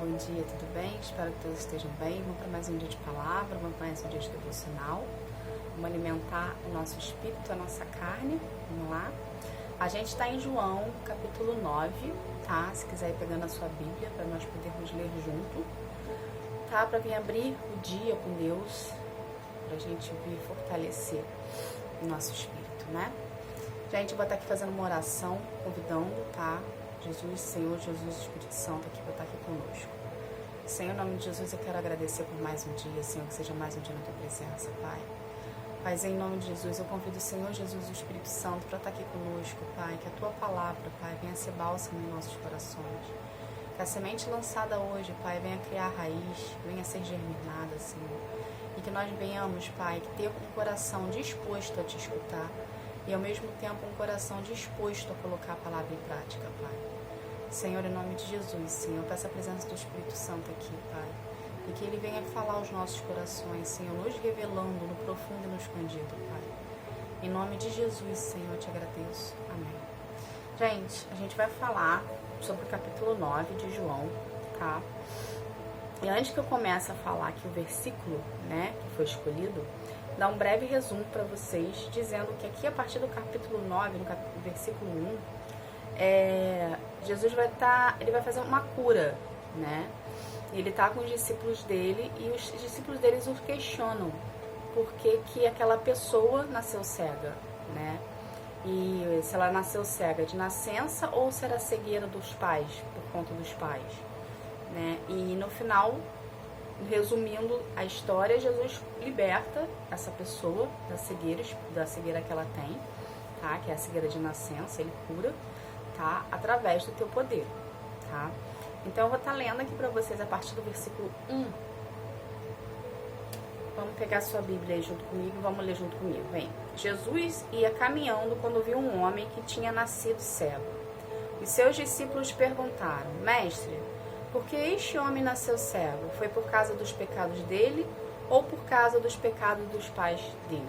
bom dia, tudo bem? Espero que todos estejam bem. Vamos para mais um dia de palavra, vamos para mais um dia de devocional. Vamos alimentar o nosso espírito, a nossa carne. Vamos lá. A gente está em João, capítulo 9, tá? Se quiser ir pegando a sua Bíblia, para nós podermos ler junto, tá? Para vir abrir o dia com Deus, para a gente vir fortalecer o nosso espírito, né? Gente, eu vou estar aqui fazendo uma oração, convidando, tá? Jesus, Senhor, Jesus, Espírito Santo, aqui vai estar aqui conosco. Senhor, em nome de Jesus, eu quero agradecer por mais um dia, Senhor, que seja mais um dia na Tua presença, Pai. Pai, em nome de Jesus, eu convido o Senhor Jesus, o Espírito Santo, para estar aqui conosco, Pai, que a Tua palavra, Pai, venha ser bálsamo em nossos corações. Que a semente lançada hoje, Pai, venha criar raiz, venha ser germinada, Senhor. E que nós venhamos, Pai, que ter um coração disposto a Te escutar e, ao mesmo tempo, um coração disposto a colocar a palavra em prática, Pai. Senhor, em nome de Jesus, Senhor, peço a presença do Espírito Santo aqui, Pai, e que Ele venha falar aos nossos corações, Senhor, nos revelando no profundo e no escondido, Pai. Em nome de Jesus, Senhor, eu Te agradeço. Amém. Gente, a gente vai falar sobre o capítulo 9 de João, tá? E antes que eu comece a falar aqui o versículo, né, que foi escolhido, dar um breve resumo para vocês, dizendo que aqui a partir do capítulo 9, no versículo 1, Jesus ele vai fazer uma cura, né? Ele tá com os discípulos dele e os discípulos deles o questionam por que aquela pessoa nasceu cega, né? E se ela nasceu cega de nascença ou se era cegueira dos pais, por conta dos pais, né? E no final, resumindo a história, Jesus liberta essa pessoa da cegueira que ela tem, tá? Que é a cegueira de nascença, ele cura, tá? Através do teu poder, tá? Então eu vou estar lendo aqui para vocês a partir do versículo 1. Vamos pegar a sua Bíblia aí junto comigo, vamos ler junto comigo. Vem. Jesus ia caminhando quando viu um homem que tinha nascido cego. Os seus discípulos perguntaram: Mestre, por que este homem nasceu cego? Foi por causa dos pecados dele ou por causa dos pecados dos pais dele?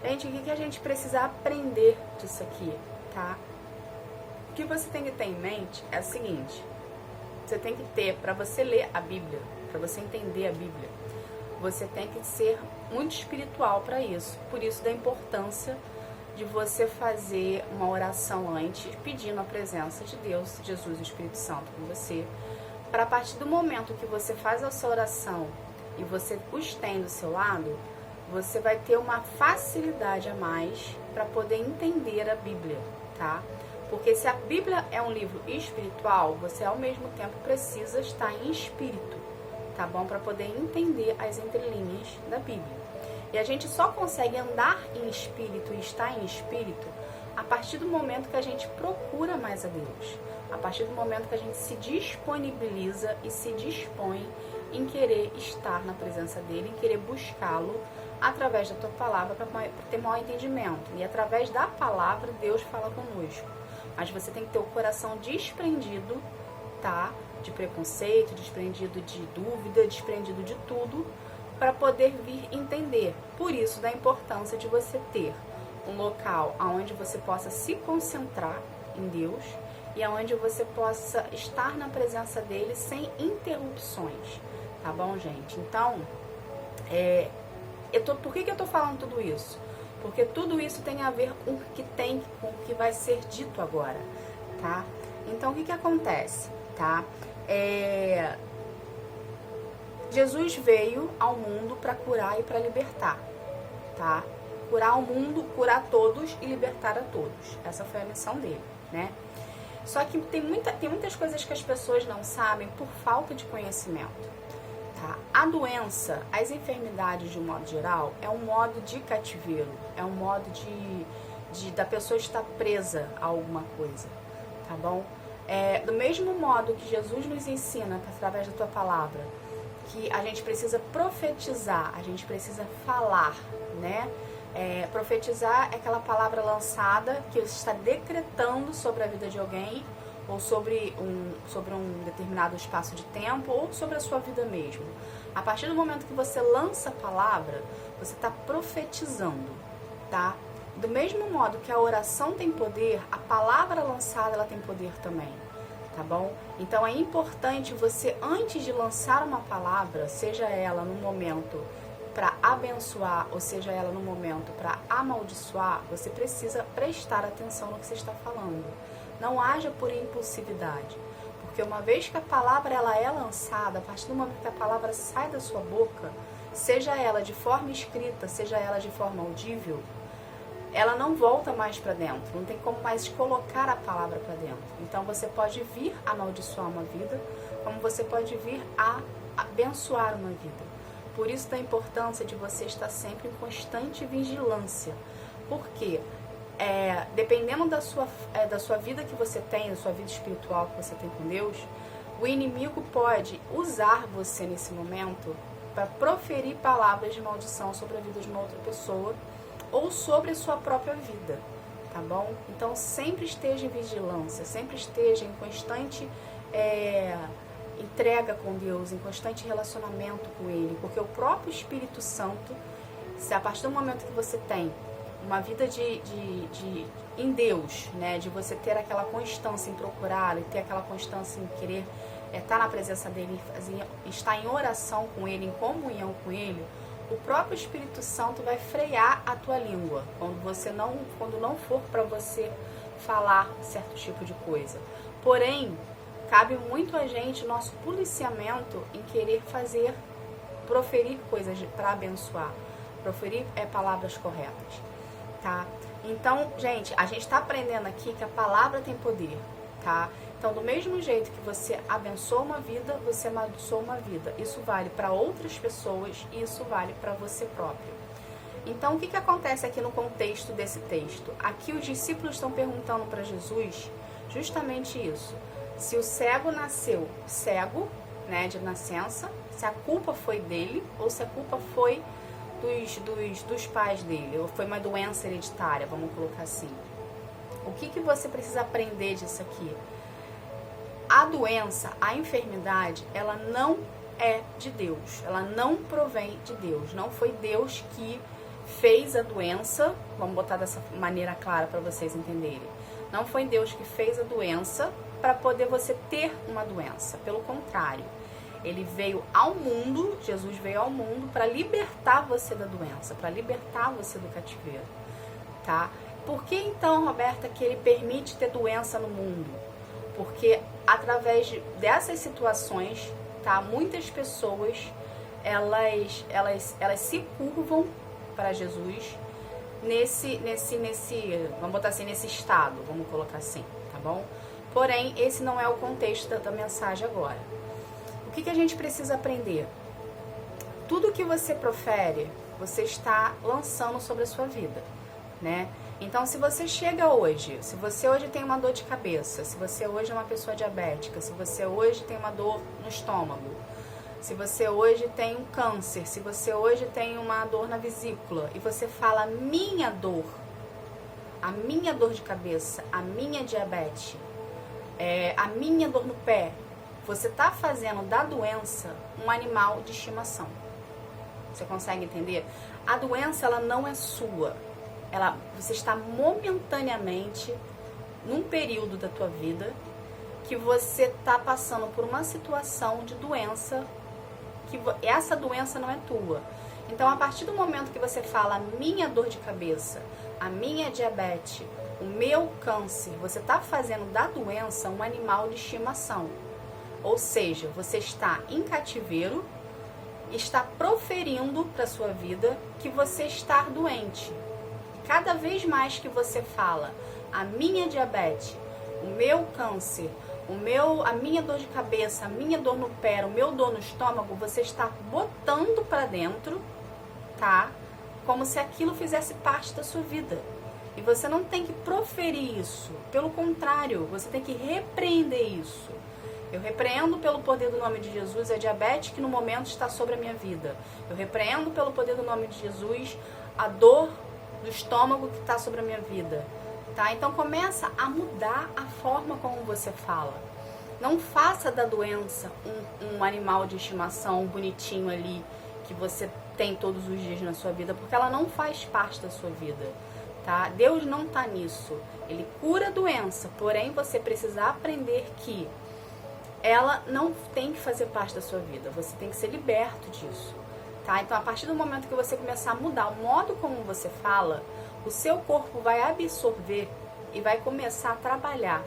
Gente, o que a gente precisa aprender disso aqui, tá? O que você tem que ter em mente é o seguinte: você tem que ter, para você ler a Bíblia, para você entender a Bíblia, você tem que ser muito espiritual para isso. Por isso da importância de você fazer uma oração antes, pedindo a presença de Deus, Jesus e o Espírito Santo com você, para a partir do momento que você faz a sua oração e você os tem do seu lado, você vai ter uma facilidade a mais para poder entender a Bíblia, tá? Porque se a Bíblia é um livro espiritual, você ao mesmo tempo precisa estar em espírito, tá bom? Para poder entender as entrelinhas da Bíblia. E a gente só consegue andar em espírito e estar em espírito a partir do momento que a gente procura mais a Deus. A partir do momento que a gente se disponibiliza e se dispõe em querer estar na presença dele, em querer buscá-lo através da tua palavra para ter maior entendimento. E através da palavra, Deus fala conosco. Mas você tem que ter o coração desprendido, tá? De preconceito, desprendido de dúvida, desprendido de tudo, para poder vir entender. Por isso, da importância de você ter um local onde você possa se concentrar em Deus e onde você possa estar na presença dele sem interrupções, tá bom, gente? Então, por que eu tô falando tudo isso? Porque tudo isso tem a ver com o que vai ser dito agora, tá? Então, o que acontece, tá? Jesus veio ao mundo para curar e para libertar, tá? Curar o mundo, curar todos e libertar a todos. Essa foi a missão dele, né? Só que tem muitas coisas que as pessoas não sabem por falta de conhecimento. Tá? A doença, as enfermidades de um modo geral, é um modo de cativeiro, é um modo da pessoa estar presa a alguma coisa, tá bom? Do mesmo modo que Jesus nos ensina, através da tua palavra, que a gente precisa profetizar, a gente precisa falar, né? Profetizar é aquela palavra lançada que você está decretando sobre a vida de alguém, ou sobre um determinado espaço de tempo, ou sobre a sua vida mesmo. A partir do momento que você lança a palavra, você está profetizando, tá? Do mesmo modo que a oração tem poder, a palavra lançada ela tem poder também, tá bom? Então é importante você, antes de lançar uma palavra, seja ela no momento para abençoar, ou seja ela no momento para amaldiçoar, você precisa prestar atenção no que você está falando. Não haja por impulsividade, porque uma vez que a palavra ela é lançada, a partir do momento que a palavra sai da sua boca, seja ela de forma escrita, seja ela de forma audível, ela não volta mais para dentro, não tem como mais colocar a palavra para dentro. Então você pode vir amaldiçoar uma vida, como você pode vir a abençoar uma vida. Por isso da importância de você estar sempre em constante vigilância, porque dependendo da sua vida que você tem, da sua vida espiritual que você tem com Deus, o inimigo pode usar você nesse momento para proferir palavras de maldição sobre a vida de uma outra pessoa ou sobre a sua própria vida, tá bom? Então sempre esteja em vigilância, sempre esteja em constante entrega com Deus, em constante relacionamento com Ele, porque o próprio Espírito Santo, se a partir do momento que você tem uma vida em Deus, né, de você ter aquela constância em procurar e ter aquela constância em querer estar na presença dele, estar em oração com Ele, em comunhão com Ele, o próprio Espírito Santo vai frear a tua língua quando não for para você falar certo tipo de coisa. Porém, cabe muito a gente, nosso policiamento, em querer proferir coisas para abençoar, proferir palavras corretas, tá? Então, gente, a gente está aprendendo aqui que a palavra tem poder, tá? Então, do mesmo jeito que você abençoa uma vida, você amaldiçoa uma vida. Isso vale para outras pessoas e isso vale para você próprio. Então, o que acontece aqui no contexto desse texto? Aqui os discípulos estão perguntando para Jesus justamente isso. Se o cego nasceu cego, né, de nascença, se a culpa foi dele ou se a culpa foi dos pais dele, ou foi uma doença hereditária, vamos colocar assim. O que você precisa aprender disso aqui? A doença, a enfermidade, ela não é de Deus, ela não provém de Deus. Não foi Deus que fez a doença, vamos botar dessa maneira clara para vocês entenderem. Não foi Deus que fez a doença para poder você ter uma doença. Pelo contrário, ele veio ao mundo, Jesus veio ao mundo para libertar você da doença, para libertar você do cativeiro, tá? Por que então, Roberta, que ele permite ter doença no mundo? Porque através dessas situações, tá? Muitas pessoas, elas se curvam para Jesus vamos botar assim, nesse estado, vamos colocar assim, tá bom? Porém, esse não é o contexto da mensagem agora. O que a gente precisa aprender? Tudo que você profere, você está lançando sobre a sua vida, né? Então, se você chega hoje, se você hoje tem uma dor de cabeça, se você hoje é uma pessoa diabética, se você hoje tem uma dor no estômago, se você hoje tem um câncer, se você hoje tem uma dor na vesícula e você fala minha dor, a minha dor de cabeça, a minha diabetes, a minha dor no pé, você está fazendo da doença um animal de estimação. Você consegue entender? A doença, ela não é sua. Você está momentaneamente num período da tua vida que você está passando por uma situação de doença, que essa doença não é tua. Então, a partir do momento que você fala a minha dor de cabeça, a minha diabetes, o meu câncer, você está fazendo da doença um animal de estimação. Ou seja, você está em cativeiro, está proferindo para a sua vida que você está doente. Cada vez mais que você fala a minha diabetes, o meu câncer, a minha dor de cabeça, a minha dor no pé, o meu dor no estômago, você está botando para dentro, tá? Como se aquilo fizesse parte da sua vida. E você não tem que proferir isso. Pelo contrário, você tem que repreender isso. Eu repreendo pelo poder do nome de Jesus a diabetes que no momento está sobre a minha vida. Eu repreendo pelo poder do nome de Jesus a dor do estômago que está sobre a minha vida, tá? Então começa a mudar a forma como você fala. Não faça da doença um animal de estimação bonitinho ali que você tem todos os dias na sua vida, porque ela não faz parte da sua vida, tá? Deus não tá nisso. Ele cura a doença, porém você precisa aprender que ela não tem que fazer parte da sua vida. Você tem que ser liberto disso, tá? Então, a partir do momento que você começar a mudar o modo como você fala, o seu corpo vai absorver e vai começar a trabalhar,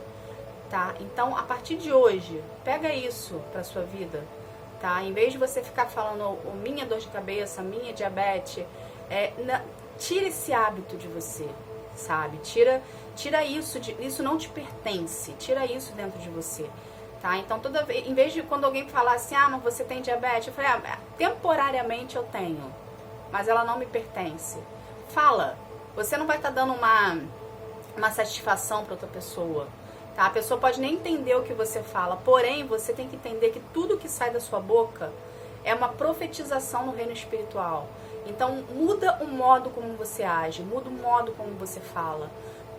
tá? Então, a partir de hoje, pega isso pra sua vida, tá? Em vez de você ficar falando minha dor de cabeça, minha diabetes, tira esse hábito de você, sabe? Tira isso, isso não te pertence, tira isso dentro de você, tá? Então, toda vez, em vez de quando alguém falar assim, mas você tem diabetes, eu falei, temporariamente eu tenho, mas ela não me pertence. Fala, você não vai estar dando uma satisfação para outra pessoa, tá? A pessoa pode nem entender o que você fala, porém, você tem que entender que tudo que sai da sua boca é uma profetização no reino espiritual. Então, muda o modo como você age, muda o modo como você fala,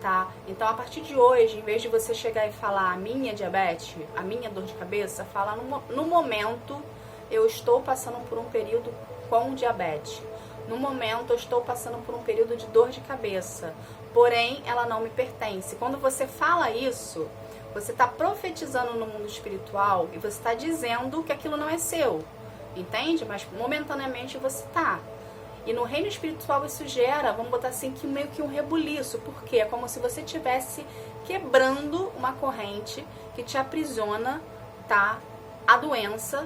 tá? Então, a partir de hoje, em vez de você chegar e falar a minha diabetes, a minha dor de cabeça, fala no momento eu estou passando por um período com diabetes. No momento eu estou passando por um período de dor de cabeça, porém ela não me pertence. Quando você fala isso, você está profetizando no mundo espiritual e você está dizendo que aquilo não é seu, entende? Mas momentaneamente você está. E no reino espiritual isso gera, vamos botar assim, que meio que um rebuliço. Por quê? É como se você estivesse quebrando uma corrente que te aprisiona, tá? A doença,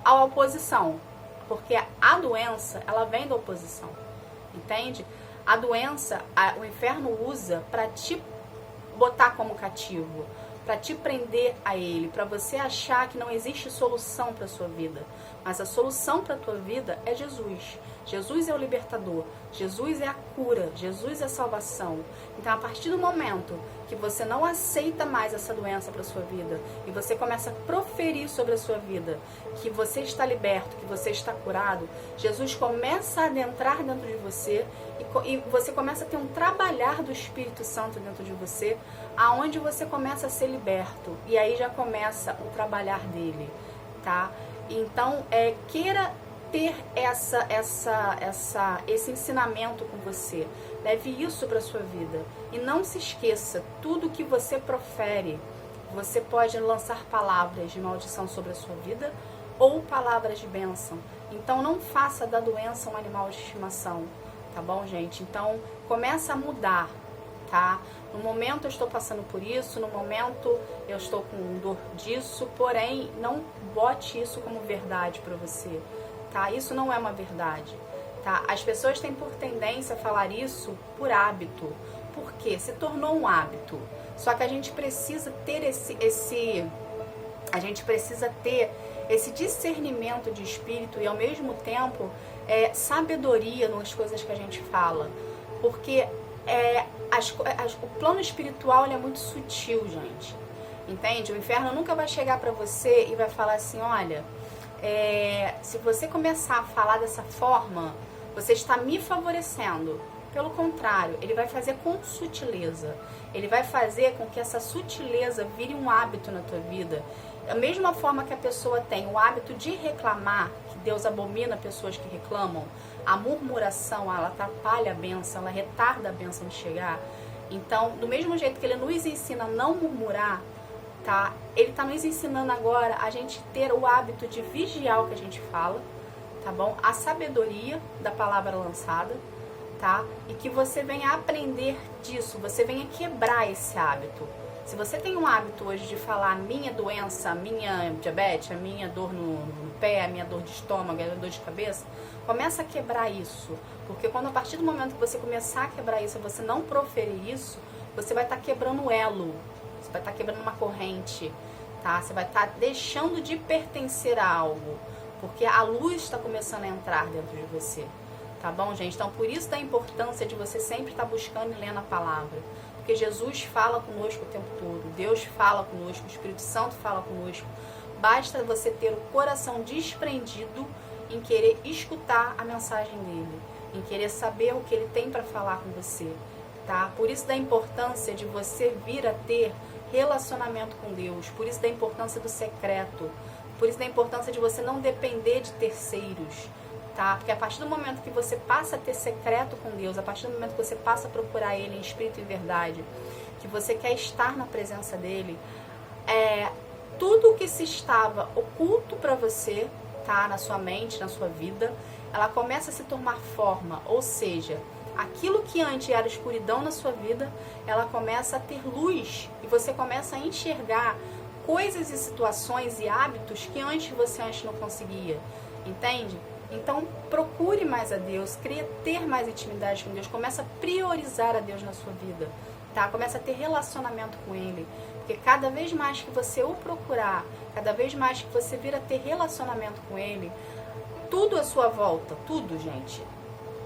a oposição. Porque a doença, ela vem da oposição. Entende? A doença, o inferno usa para te botar como cativo, para te prender a ele, para você achar que não existe solução para sua vida. Mas a solução para a tua vida é Jesus. Jesus é o libertador, Jesus é a cura, Jesus é a salvação. Então, a partir do momento que você não aceita mais essa doença para sua vida e você começa a proferir sobre a sua vida que você está liberto, que você está curado, Jesus começa a adentrar dentro de você e você começa a ter um trabalhar do Espírito Santo dentro de você, aonde você começa a ser liberto. E aí já começa o trabalhar dele, tá? Então, queira ter esse ensinamento com você. Leve isso para sua vida. E não se esqueça, tudo que você profere, você pode lançar palavras de maldição sobre a sua vida ou palavras de bênção. Então, não faça da doença um animal de estimação, tá bom, gente? Então, começa a mudar, tá? No momento eu estou passando por isso, no momento eu estou com dor disso, porém, não bote isso como verdade para você, tá? Isso não é uma verdade, tá? As pessoas têm por tendência a falar isso por hábito, porque se tornou um hábito. Só que a gente precisa ter esse discernimento de espírito e ao mesmo tempo sabedoria nas coisas que a gente fala, porque o plano espiritual ele é muito sutil, gente, entende? O inferno nunca vai chegar pra você e vai falar assim, olha, se você começar a falar dessa forma, você está me favorecendo. Pelo contrário, ele vai fazer com sutileza, ele vai fazer com que essa sutileza vire um hábito na tua vida. Da mesma forma que a pessoa tem o hábito de reclamar, que Deus abomina pessoas que reclamam, a murmuração, ela atrapalha a bênção, ela retarda a bênção de chegar. Então, do mesmo jeito que ele nos ensina a não murmurar, tá? Ele está nos ensinando agora a gente ter o hábito de vigiar o que a gente fala, tá bom? A sabedoria da palavra lançada, tá? E que você venha aprender disso, você venha quebrar esse hábito. Se você tem um hábito hoje de falar a minha doença, a minha diabetes, a minha dor no pé, a minha dor de estômago, a minha dor de cabeça, começa a quebrar isso. Porque quando a partir do momento que você começar a quebrar isso, você não proferir isso, você vai estar quebrando o elo, você vai estar quebrando uma corrente, tá? Você vai estar deixando de pertencer a algo, porque a luz está começando a entrar dentro de você. Tá bom, gente? Então, por isso da importância de você sempre estar buscando e lendo a palavra. Porque Jesus fala conosco o tempo todo, Deus fala conosco, o Espírito Santo fala conosco. Basta você ter o coração desprendido em querer escutar a mensagem dele, em querer saber o que ele tem para falar com você, tá? Por isso da importância de você vir a ter relacionamento com Deus, por isso da importância do secreto, por isso da importância de você não depender de terceiros, tá? Porque a partir do momento que você passa a ter secreto com Deus, a partir do momento que você passa a procurar Ele em espírito e verdade, que você quer estar na presença dele, tudo que se estava oculto para você, tá? Na sua mente, na sua vida, ela começa a se tomar forma, ou seja, aquilo que antes era escuridão na sua vida, ela começa a ter luz e você começa a enxergar coisas e situações e hábitos que antes você não conseguia, entende? Então procure mais a Deus, queria ter mais intimidade com Deus, começa a priorizar a Deus na sua vida, tá? Começa a ter relacionamento com Ele, porque cada vez mais que você o procurar, cada vez mais que você vir a ter relacionamento com Ele, tudo à sua volta, tudo, gente,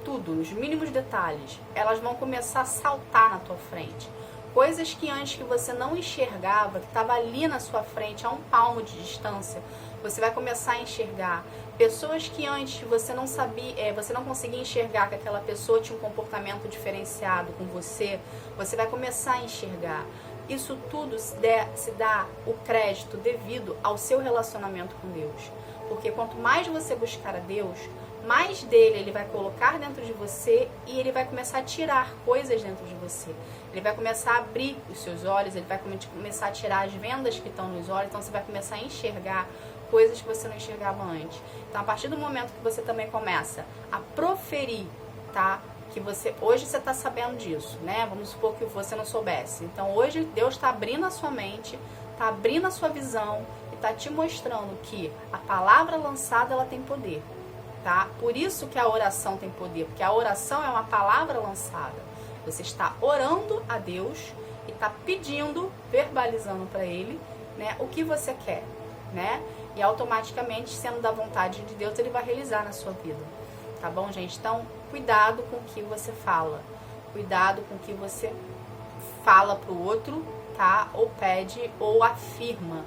tudo, nos mínimos detalhes, elas vão começar a saltar na tua frente. Coisas que antes que você não enxergava, que estava ali na sua frente, a um palmo de distância, você vai começar a enxergar. Pessoas que antes você não sabia, você não conseguia enxergar que aquela pessoa tinha um comportamento diferenciado com você, você vai começar a enxergar. Isso tudo se dá o crédito devido ao seu relacionamento com Deus. Porque quanto mais você buscar a Deus, mais dele ele vai colocar dentro de você e ele vai começar a tirar coisas dentro de você. Ele vai começar a abrir os seus olhos, ele vai começar a tirar as vendas que estão nos olhos, então você vai começar a enxergar coisas que você não enxergava antes. Então, a partir do momento que você também começa a proferir, tá? Que hoje você está sabendo disso, né? Vamos supor que você não soubesse. Então, hoje Deus está abrindo a sua mente, está abrindo a sua visão e está te mostrando que a palavra lançada, ela tem poder. Tá? Por isso que a oração tem poder, porque a oração é uma palavra lançada. Você está orando a Deus e está pedindo, verbalizando para Ele, né, o que você quer, né? E automaticamente, sendo da vontade de Deus, Ele vai realizar na sua vida. Tá bom, gente? Então, cuidado com o que você fala. Cuidado com o que você fala pro outro, tá? Ou pede, ou afirma.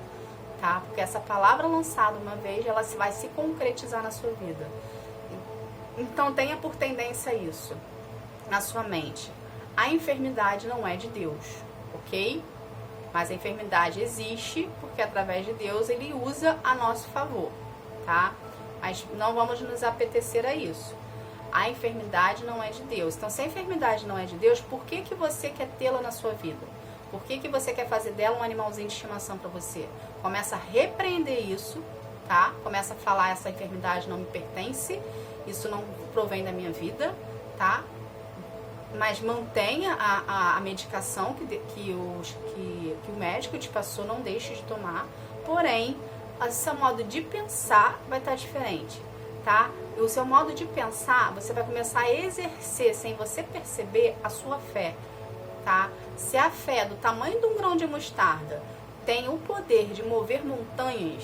Tá? Porque essa palavra lançada uma vez, ela vai se concretizar na sua vida. Então tenha por tendência isso na sua mente. A enfermidade não é de Deus, ok? Mas a enfermidade existe porque através de Deus ele usa a nosso favor, tá? Mas não vamos nos apetecer a isso. A enfermidade não é de Deus. Então, se a enfermidade não é de Deus, por que você quer tê-la na sua vida? Por que você quer fazer dela um animalzinho de estimação para você? Começa a repreender isso, tá? Começa a falar, essa enfermidade não me pertence, isso não provém da minha vida, tá? Mas mantenha a medicação que o médico te passou, não deixe de tomar. Porém, o seu modo de pensar vai estar diferente, tá? E o seu modo de pensar, você vai começar a exercer, sem você perceber, a sua fé. Tá? Se a fé do tamanho de um grão de mostarda tem o poder de mover montanhas,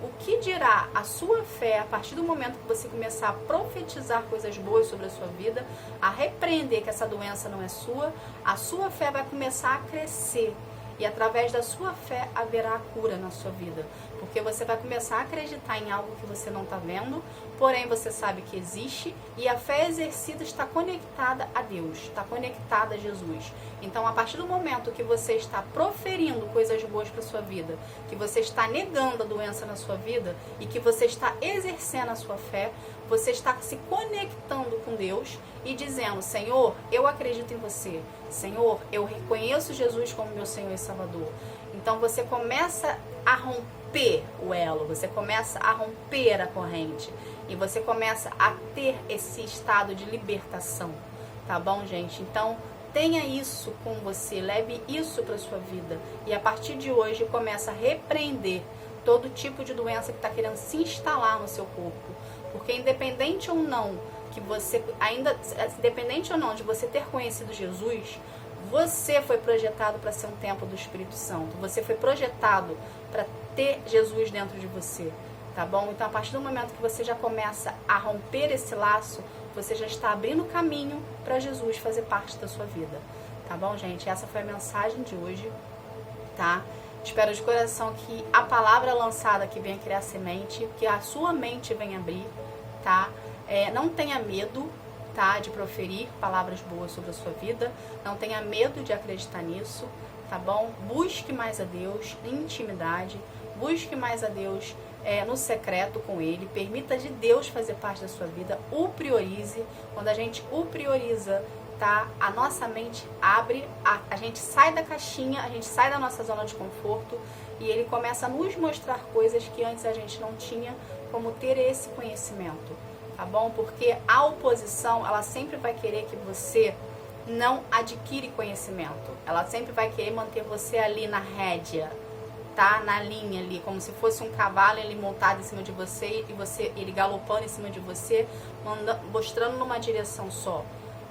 o que dirá a sua fé a partir do momento que você começar a profetizar coisas boas sobre a sua vida, a repreender que essa doença não é sua, a sua fé vai começar a crescer. E através da sua fé haverá a cura na sua vida. Porque você vai começar a acreditar em algo que você não está vendo, porém você sabe que existe, e a fé exercida está conectada a Deus, está conectada a Jesus. Então, a partir do momento que você está proferindo coisas boas para a sua vida, que você está negando a doença na sua vida e que você está exercendo a sua fé, você está se conectando com Deus e dizendo: Senhor, eu acredito em você. Senhor, eu reconheço Jesus como meu Senhor e Salvador. Então você começa a romper o elo, você começa a romper a corrente e você começa a ter esse estado de libertação, tá bom, gente? Então tenha isso com você, leve isso para sua vida e a partir de hoje começa a repreender todo tipo de doença que está querendo se instalar no seu corpo, porque independente ou não que você independente ou não de você ter conhecido Jesus, você foi projetado para ser um templo do Espírito Santo. Você foi projetado para ter Jesus dentro de você, tá bom? Então, a partir do momento que você já começa a romper esse laço, você já está abrindo caminho para Jesus fazer parte da sua vida, tá bom, gente? Essa foi a mensagem de hoje, tá? Espero de coração que a palavra lançada aqui venha criar semente, que a sua mente venha abrir, tá? Não tenha medo, tá, de proferir palavras boas sobre a sua vida, não tenha medo de acreditar nisso, tá bom? Busque mais a Deus em intimidade, busque mais a Deus no secreto com Ele, permita de Deus fazer parte da sua vida, o priorize. Quando a gente o prioriza, tá, a nossa mente abre, a gente sai da caixinha, a gente sai da nossa zona de conforto e ele começa a nos mostrar coisas que antes a gente não tinha como ter esse conhecimento, tá bom? Porque a oposição, ela sempre vai querer que você não adquire conhecimento, ela sempre vai querer manter você ali na rédea, tá? Na linha ali, como se fosse um cavalo, ele montado em cima de você e ele galopando em cima de você, mostrando numa direção só,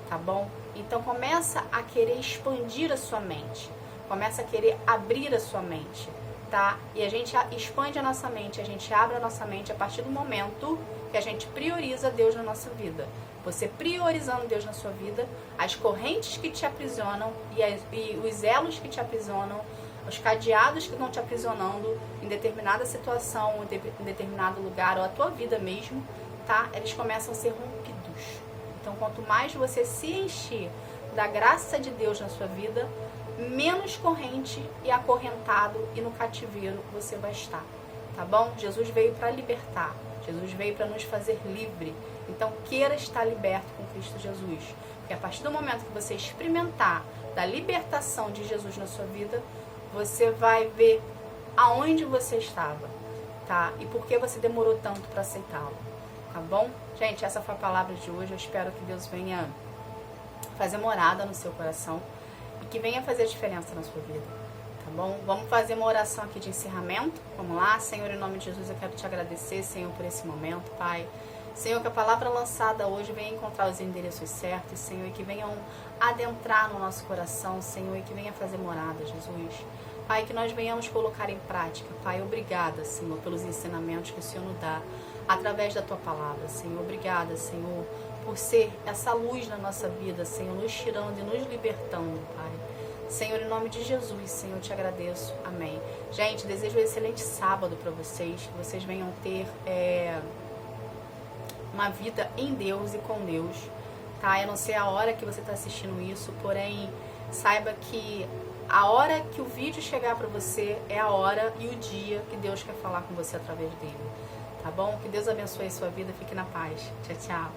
tá bom? Então começa a querer expandir a sua mente, começa a querer abrir a sua mente, tá? E a gente expande a nossa mente, a gente abre a nossa mente a partir do momento que a gente prioriza Deus na nossa vida. Você priorizando Deus na sua vida, as correntes que te aprisionam e os elos que te aprisionam, os cadeados que estão te aprisionando em determinada situação, em determinado lugar, ou a tua vida mesmo, tá? Eles começam a ser rompidos. Então, quanto mais você se encher da graça de Deus na sua vida, menos corrente e acorrentado e no cativeiro você vai estar, tá bom? Jesus veio para libertar, Jesus veio para nos fazer livre. Então, queira estar liberto com Cristo Jesus, porque a partir do momento que você experimentar da libertação de Jesus na sua vida, você vai ver aonde você estava, tá? E por que você demorou tanto para aceitá-lo, tá bom? Gente, essa foi a palavra de hoje. Eu espero que Deus venha fazer morada no seu coração e que venha fazer a diferença na sua vida, tá bom? Vamos fazer uma oração aqui de encerramento. Vamos lá? Senhor, em nome de Jesus, eu quero te agradecer, Senhor, por esse momento, Pai. Senhor, que a palavra lançada hoje venha encontrar os endereços certos, Senhor, e que venham adentrar no nosso coração, Senhor, e que venha fazer morada, Jesus. Pai, que nós venhamos colocar em prática, Pai. Obrigada, Senhor, pelos ensinamentos que o Senhor nos dá através da Tua palavra, Senhor. Obrigada, Senhor, por ser essa luz na nossa vida, Senhor, nos tirando e nos libertando, Pai. Senhor, em nome de Jesus, Senhor, eu te agradeço. Amém. Gente, desejo um excelente sábado para vocês, que vocês venham ter uma vida em Deus e com Deus, tá? Eu não sei a hora que você está assistindo isso, porém, saiba que a hora que o vídeo chegar para você é a hora e o dia que Deus quer falar com você através dele, tá bom? Que Deus abençoe a sua vida, fique na paz. Tchau, tchau.